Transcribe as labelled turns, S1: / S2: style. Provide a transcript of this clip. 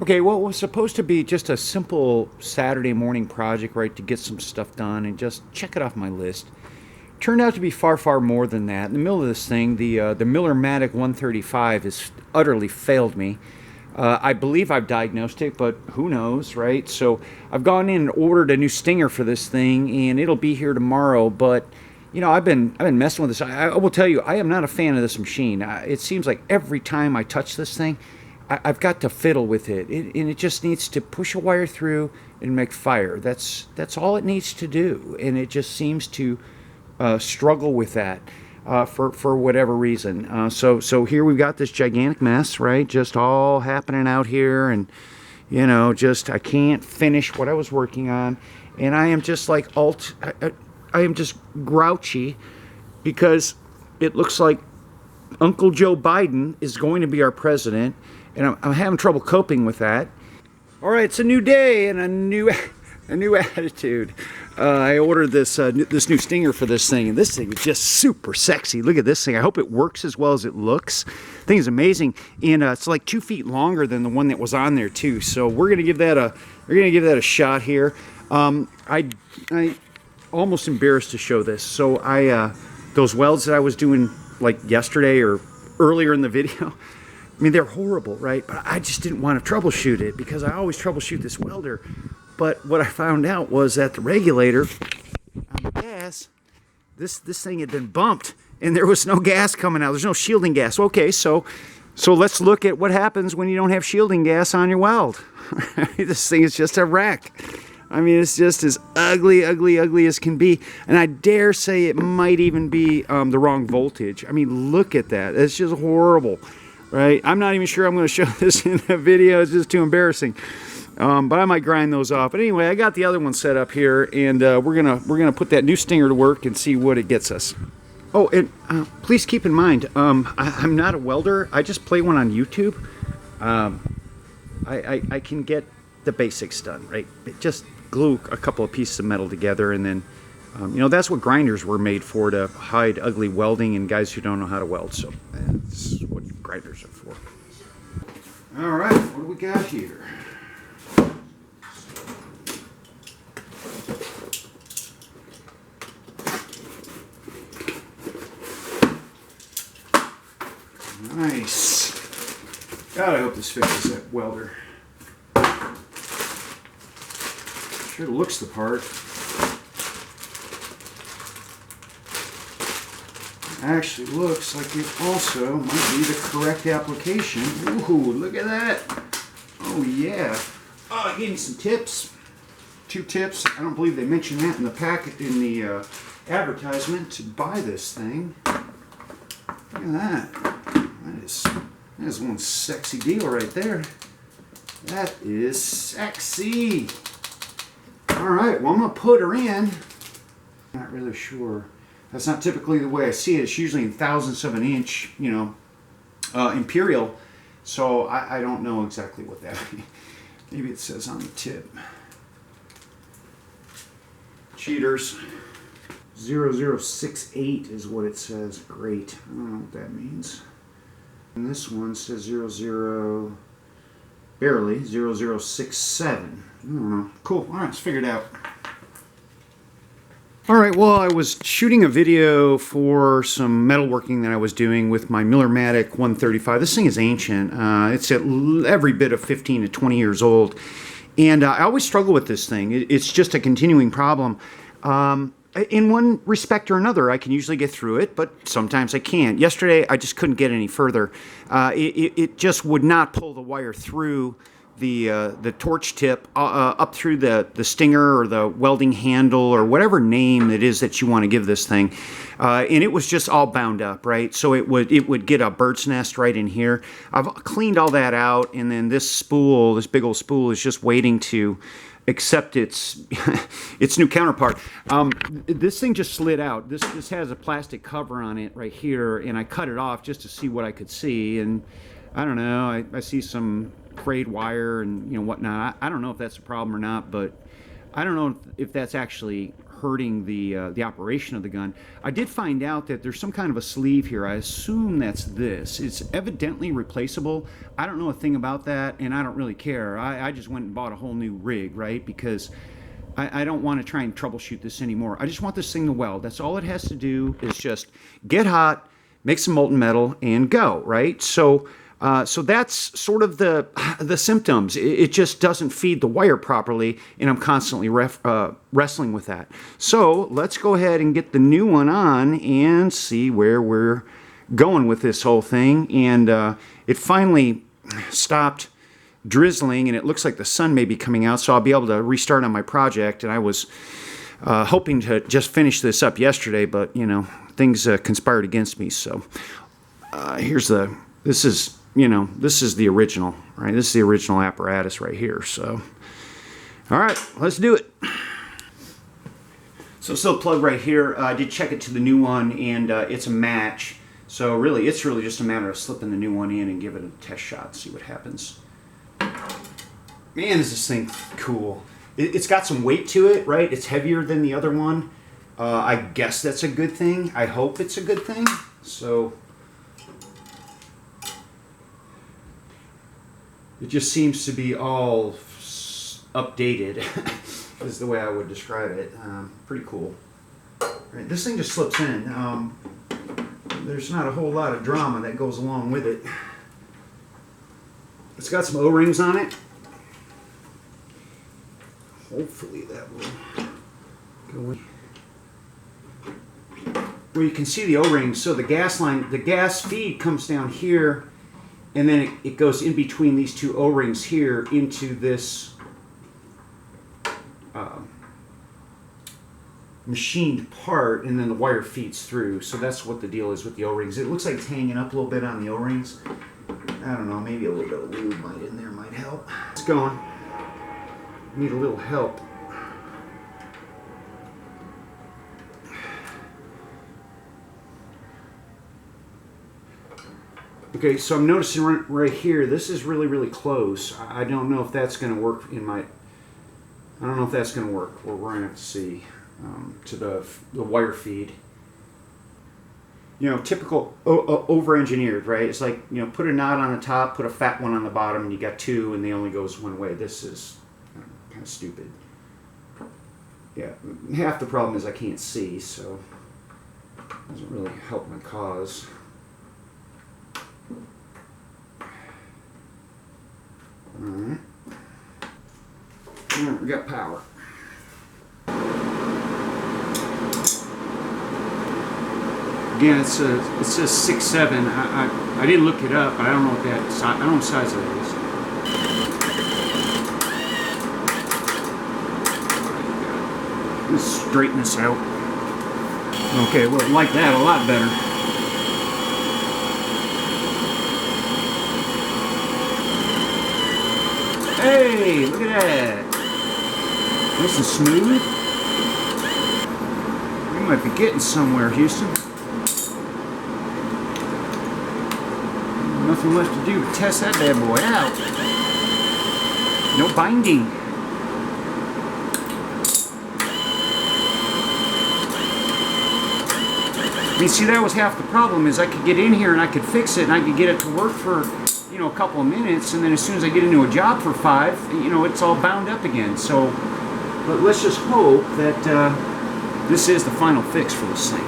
S1: Okay, well, it was supposed to be just a simple Saturday morning project, right, to get some stuff done and just check it off my list. Turned out to be far, far more than that. In the middle of this thing, the Millermatic 135 has utterly failed me. I believe I've diagnosed it, but who knows, right? So I've gone in and ordered a new stinger for this thing, and it'll be here tomorrow. But you know, I've been messing with this. I will tell you, I am not a fan of this machine. It seems like every time I touch this thing, I've got to fiddle with it, and it just needs to push a wire through and make fire. That's all it needs to do, and it just seems to struggle with that for whatever reason. So here we've got this gigantic mess, right? Just all happening out here, and you know, just I can't finish what I was working on, and I am just like I am just grouchy because it looks like Uncle Joe Biden is going to be our president, and I'm having trouble coping with that. All right, it's a new day and a new attitude. I ordered this new stinger for this thing, and this thing is just super sexy. Look at this thing. I hope it works as well as it looks. The thing is amazing, and it's like 2 feet longer than the one that was on there too. So we're gonna give that a shot here. I almost embarrassed to show this. So those welds that I was doing like yesterday or earlier in the video, I mean, they're horrible, right? But I just didn't want to troubleshoot it because I always troubleshoot this welder. But what I found out was that the regulator on the gas, this thing had been bumped and there was no gas coming out. There's no shielding gas. Okay, so let's look at what happens when you don't have shielding gas on your weld. This thing is just a wreck. I mean, it's just as ugly as can be. And I dare say it might even be the wrong voltage. I mean, look at that. It's just horrible, right? I'm not even sure I'm going to show this in a video. It's just too embarrassing. But I might grind those off. But anyway, I got the other one set up here, and we're gonna put that new stinger to work and see what it gets us. Oh, and please keep in mind, I'm not a welder. I just play one on YouTube. I can get the basics done, right? Just glue a couple of pieces of metal together, and then you know, that's what grinders were made for, to hide ugly welding and guys who don't know how to weld. So that's what grinders are for. All right, what do we got here? Nice. God, I hope this fixes that welder. Sure looks the part. Actually looks like it also might be the correct application. Ooh, look at that. Oh yeah. Oh, I gave you some tips. 2 tips. I don't believe they mentioned that in the packet, in the advertisement to buy this thing. Look at that. That is one sexy deal right there. That is sexy. All right, well, I'm gonna put her in. Not really sure. That's not typically the way I see it. It's usually in thousandths of an inch, you know, imperial. So I don't know exactly what that is. Maybe it says on the tip. Cheaters. 0068 is what it says. Great. I don't know what that means. And this one says 00, barely, 0067. I don't know. Cool. All right, let's figure it out. All right, well, I was shooting a video for some metalworking that I was doing with my Millermatic 135. This thing is ancient. It's at every bit of 15 to 20 years old. And I always struggle with this thing. It's just a continuing problem. In one respect or another, I can usually get through it, but sometimes I can't. Yesterday, I just couldn't get any further. It just would not pull the wire through the torch tip up through the stinger or the welding handle or whatever name it is that you want to give this thing. And it was just all bound up, right? So it would get a bird's nest right in here. I've cleaned all that out, and then this spool, this big old spool, is just waiting to accept its new counterpart. This thing just slid out. This has a plastic cover on it right here, and I cut it off just to see what I could see. And I don't know, I see some frayed wire and, you know, whatnot. I don't know if that's a problem or not, but I don't know if that's actually hurting the operation of the gun. I did find out that there's some kind of a sleeve here. I assume that's this. It's evidently replaceable. I don't know a thing about that, and I don't really care. I just went and bought a whole new rig, right? Because I don't want to try and troubleshoot this anymore. I just want this thing to weld. That's all it has to do, is just get hot, make some molten metal, and go, right? So that's sort of the symptoms. It just doesn't feed the wire properly, and I'm constantly wrestling with that. So let's go ahead and get the new one on and see where we're going with this whole thing. And it finally stopped drizzling, and it looks like the sun may be coming out, so I'll be able to restart on my project. And I was hoping to just finish this up yesterday, but you know, things conspired against me. So this is the original, right? This is the original apparatus right here. So all right, let's do it. So still plug right here. I did check it to the new one, and it's a match. So really, it's really just a matter of slipping the new one in and give it a test shot, see what happens. Man, is this thing cool. It's got some weight to it, right? It's heavier than the other one. I guess that's a good thing. I hope it's a good thing. So it just seems to be all updated is the way I would describe it. Pretty cool. Right, this thing just slips in. There's not a whole lot of drama that goes along with it. It's got some O-rings on it. Hopefully that will go in. Where you can see the O-rings, so the gas line, the gas feed comes down here, and then it goes in between these two O-rings here into this machined part, and then the wire feeds through. So that's what the deal is with the O-rings. It looks like it's hanging up a little bit on the O-rings. I don't know, maybe a little bit of lube in there might help. It's going. Need a little help. Okay, so I'm noticing right here, this is really, really close. I don't know if that's going to work in my... I don't know if that's going to work. We're going to have to see to the wire feed. You know, typical over-engineered, right? It's like, you know, put a knot on the top, put a fat one on the bottom, and you got two, and they only goes one way. This is kind of stupid. Yeah, half the problem is I can't see, so it doesn't really help my cause. Alright. Alright, we got power. Again, it says 6.7. I didn't look it up, but I don't know what that size. I don't know what size that is. Let's straighten this out. Okay, well, like that a lot better. Hey, look at that. Nice and smooth. We might be getting somewhere, Houston. Nothing left to do to test that bad boy out. No binding. I mean, see, that was half the problem, is I could get in here and I could fix it and I could get it to work for, you know, a couple of minutes, and then as soon as I get into a job for 5, you know, it's all bound up again. So, but let's just hope that this is the final fix for this thing.